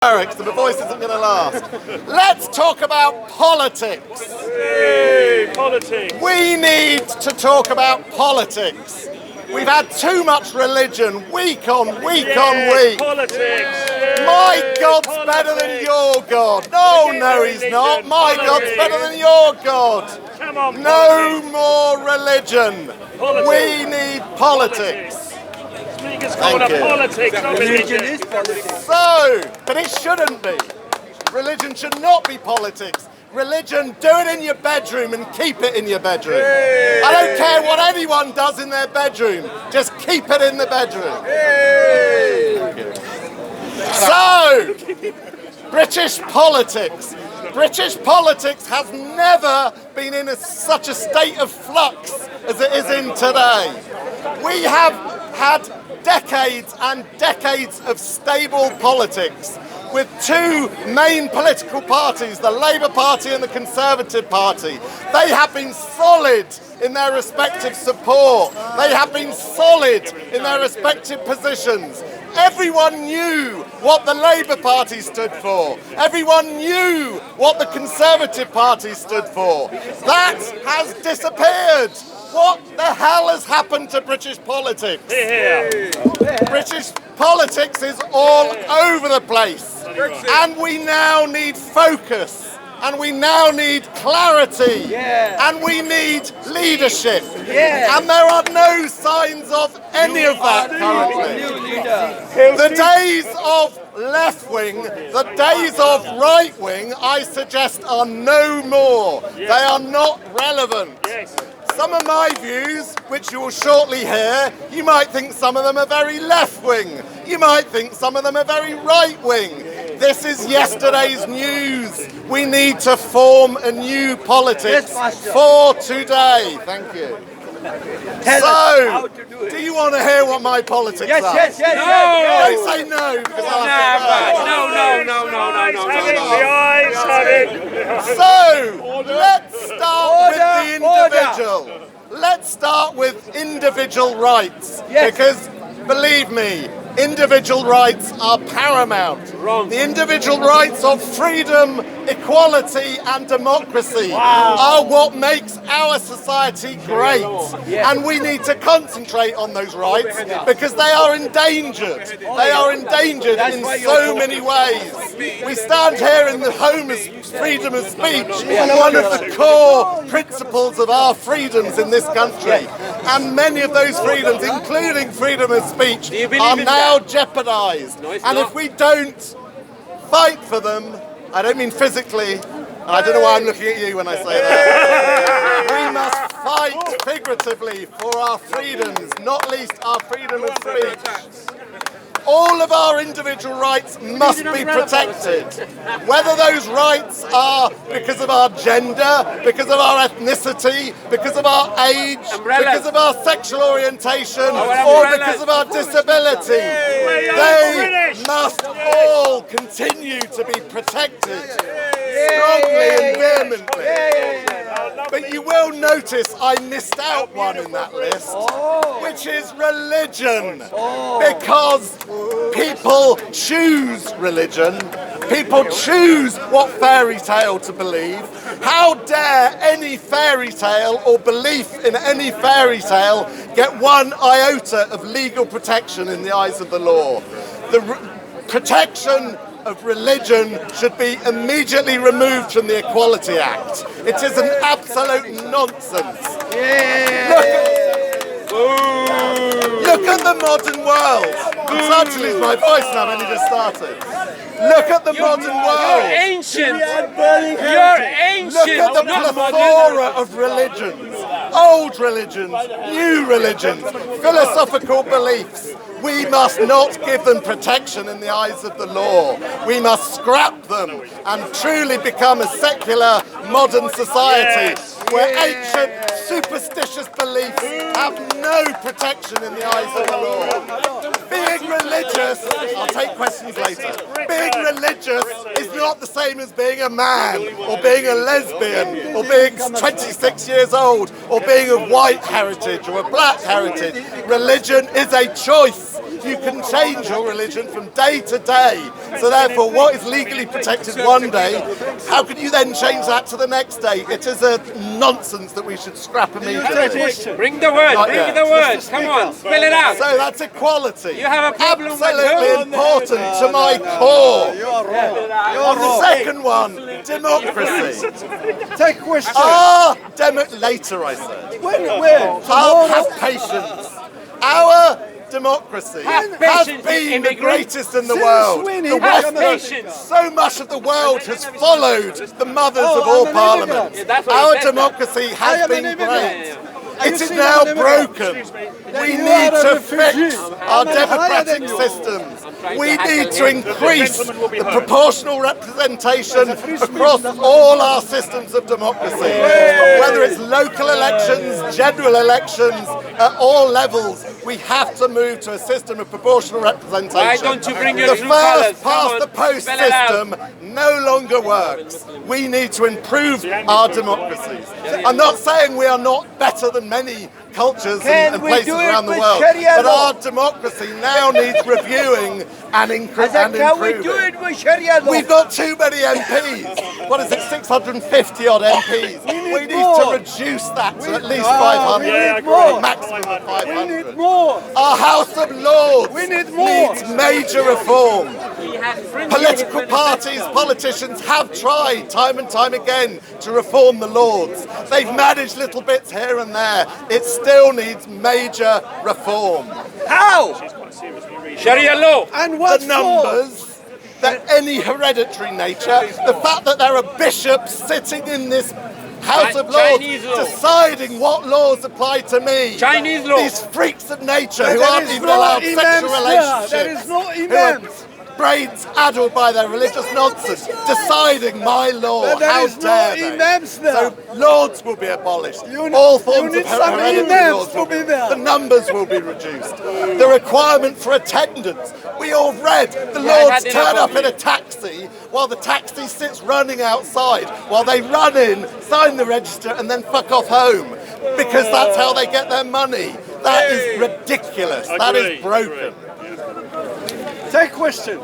Eric, so the voice isn't going to last. Let's talk about politics. Hey, politics. We need to talk about politics. We've had too much religion week on week on week. Politics. My God's better than your God. No, he's not. My God's better than your God. Come on, no more religion. Politics. We need politics. Speakers calling up politics, not religion. Is politics. So, but it shouldn't be. Religion should not be politics. Religion, do it in your bedroom and keep it in your bedroom. Hey. I don't care what anyone does in their bedroom. Just keep it in the bedroom. Hey. So, British politics. British politics has never been in such a state of flux as it is in today. We have had decades and decades of stable politics with two main political parties, the Labour Party and the Conservative Party. They have been solid in their respective support. They have been solid in their respective positions. Everyone knew what the Labour Party stood for. Everyone knew what the Conservative Party stood for. That has disappeared. What the hell has happened to British politics? British politics is all over the place. And we now need focus. And we now need clarity. And we need leadership. And there are no signs of any of that currently. The days of left wing, the days of right wing, I suggest are no more. They are not relevant. Some of my views, which you will shortly hear, you might think some of them are very left-wing. You might think some of them are very right-wing. This is yesterday's news. We need to form a new politics for today. Thank you. So, do you want to hear what my politics are? Yes. Don't say no, because I'll have to So, let's start with the individual. Let's start with individual rights. Because, believe me, individual rights are paramount. The individual rights of freedom, equality and democracy are what makes our society great. And we need to concentrate on those rights because they are endangered. They are endangered in so many ways. We stand here in the home as freedom of speech, one of the core principles of our freedoms in this country. And many of those freedoms, including freedom of speech, are now jeopardized. And if we don't fight for them, I don't mean physically, and I don't know why I'm looking at you when I say that. We must fight figuratively for our freedoms, not least our freedom of speech. All of our individual rights must be protected. Whether those rights are because of our gender, because of our ethnicity, because of our age, because of our sexual orientation, or because of our disability, they must all continue to be protected strongly and vehemently. But you will notice I missed out one in that list, which is religion. Because people choose religion. People choose what fairy tale to believe. How dare any fairy tale or belief in any fairy tale get one iota of legal protection in the eyes of the law? The protection of religion should be immediately removed from the Equality Act. It is an absolute nonsense. Look at the modern world. I'm starting to lose my voice now, I've only just started. Look at the modern world. You're ancient. You're ancient. Look at the plethora of religions. Old religions, new religions, philosophical beliefs. We must not give them protection in the eyes of the law. We must scrap them and truly become a secular modern society where ancient superstitious beliefs have no protection in the eyes of the law. Being religious, I'll take questions later. Being religious is not the same as being a man, or being a lesbian, or being 26 years old, or being of white heritage or a black heritage. Religion is a choice. You can change your religion from day to day. So therefore, what is legally protected one day, how can you then change that to the next day? It is a nonsense that we should scrap immediately. Bring the word, Not bring yet. the word. Come on, spell it out. So that's equality. You have a problem with Absolutely who? important to my core. You are wrong. On the second one, democracy. Take question. Later I said. When? Have patience. Our democracy Have has patience, been the immigrant. greatest in the Since world. when The have West, patience. so much of the world has followed the mothers of I'm all an parliaments. immigrant. Yeah, that's what Our he said. democracy I has am an been immigrant. great. Are you It is saying now I'm an immigrant? broken. We you need are a to refugee. fix our I'm higher than democratic you. systems. trying We to need hackle to him. increase The gentleman will be the heard. proportional representation That's a free speech, across that's all our systems of democracy. Whether it's local elections, general elections, at all levels, we have to move to a system of proportional representation. Why don't you bring your the true colours? first Come past on, the post spell it out. system no longer works. We need to improve our democracies. I'm not saying we are not better than many cultures and we places do it around the with world, Sharia but law? our democracy now needs reviewing and improving. Can we do it with Sharia law? We've got too many MPs. What is it, 650 odd MPs? We need more. to reduce that to at least we 500. need more. Maximum of We 500. need more. Our House of Lords We need more. needs major reform. He has fringy Political in his parties, manifesto. politicians have tried time and time again to reform the Lords. They've managed little bits here and there. It still needs major reform. How? Sharia law. And what The numbers, that any hereditary nature, the fact that there are bishops sitting in this House of Lords Chinese law. deciding what laws apply to me. Chinese law. These freaks of nature who There aren't is even no allowed imams sexual there. relationships. There is no who are imams. brains addled by their religious nonsense, deciding my law. But there How is no dare they? imams there. So lords will be abolished. You- All you forms need of some hereditary imams laws to will be there. The numbers will be reduced. The requirement for attendance. We all read the Yeah, I lords had enough turn of up in a taxi while the taxi sits running outside, while they run in, sign the register, and then fuck off home. Because that's how they get their money. That is ridiculous. That is Agree, broken. Take question.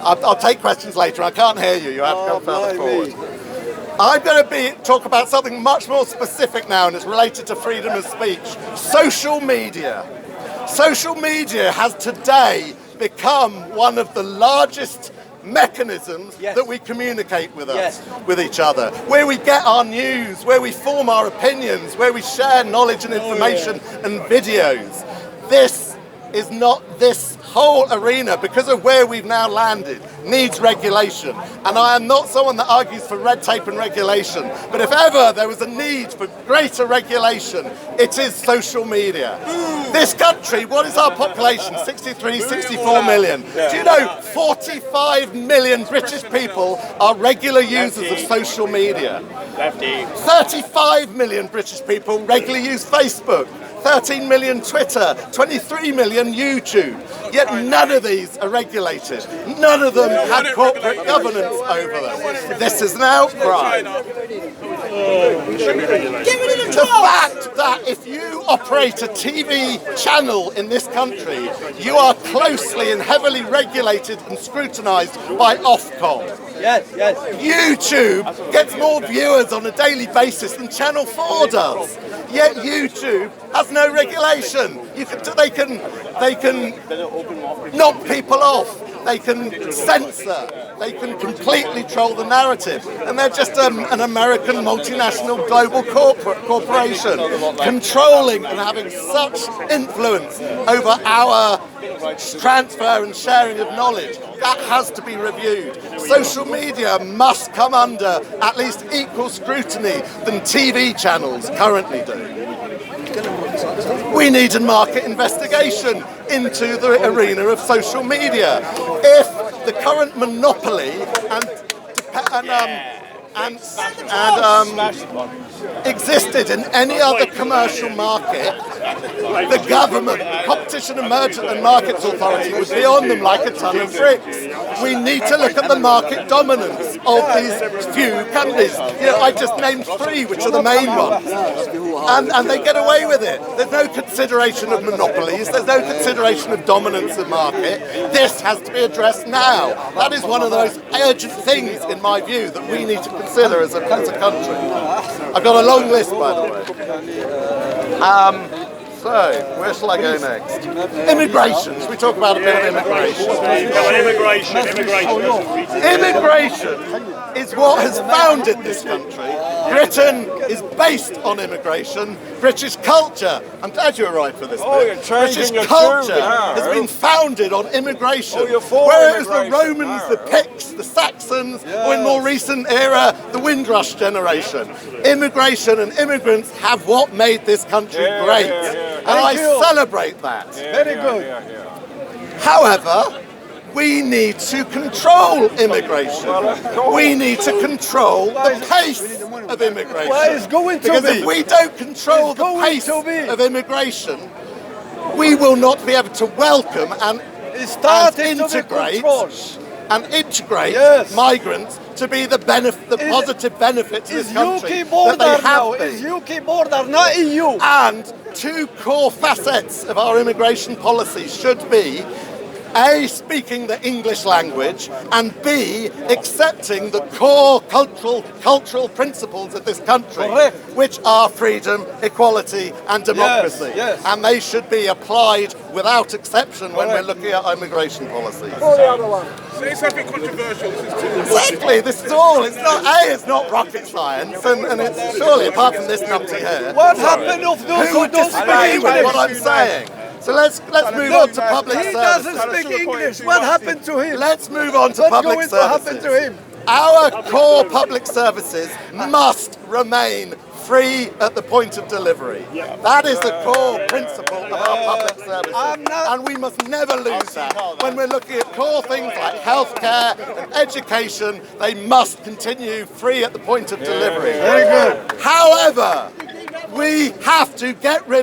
I'll take questions later. I can't hear you. You have to come further blimey. forward. I'm going to talk about something much more specific now, and it's related to freedom of speech. Social media. Social media has today become one of the largest mechanisms Yes. that we communicate with us, Yes. with each other, where we get our news, where we form our opinions, where we share knowledge and information and videos. This whole arena, because of where we've now landed, needs regulation. And I am not someone that argues for red tape and regulation, but if ever there was a need for greater regulation, it is social media. This country, what is our population? 63, 64 million. Do you know 45 million British people are regular users of social media? 35 million British people regularly use Facebook. 13 million Twitter, 23 million YouTube. Yet none of these are regulated. None of them have corporate governance over them. This is an outcry. The fact that if you operate a TV channel in this country, you are closely and heavily regulated and scrutinised by Ofcom. Yes, yes. YouTube gets more viewers on a daily basis than Channel 4 does. Yet YouTube has no regulation. They can knock people off. They can censor. They can completely troll the narrative. And they're just an American multinational global corporation controlling and having such influence over our transfer and sharing of knowledge. That has to be reviewed. Social media must come under at least equal scrutiny than TV channels currently do. We need a market investigation into the arena of social media. If the current monopoly existed in any other commercial market, the government, Competition and Markets Authority would be on them like a ton of bricks. We need to look at the market dominance of these few companies. I just named 3, which are the main ones. And they get away with it. There's no consideration of monopolies. There's no consideration of dominance of market. This has to be addressed now. That is one of the most urgent things, in my view, that we need to consider as a country. I've got a long list, by the way. So, where shall I go next? Immigration. Should we talk about a bit of immigration? Immigration is what has founded this country. Britain is based on immigration. British culture, I'm glad you arrived for this bit. British culture has been founded on immigration. Whereas the Romans, the Picts, the Saxons, or in more recent era, the Windrush generation. Immigration and immigrants have what made this country great. And I celebrate that. Very good. However, we need to control immigration. We need to control the pace of immigration. Well, it's going to because be. if we don't control the pace of immigration, we will not be able to welcome and integrate migrants to be the positive benefit to this country that they have been. It's UK border, not EU. And 2 core facets of our immigration policy should be A, speaking the English language, and B, accepting the core cultural principles of this country, which are freedom, equality and democracy. And they should be applied without exception when we're looking at immigration policies. Say something controversial. Exactly, this is all. It's not rocket science, and it's surely, apart from this numpty hair. What happened of those who would disagree with what I'm saying? So let's move on to public services. He doesn't speak English. What happened to him? Let's move on to public services. What's going to happen to him? Our core public services must remain free at the point of delivery. That is the core principle of our public services. And we must never lose that. When we're looking at core things like healthcare and education, they must continue free at the point of delivery. Very good. However, we have to get rid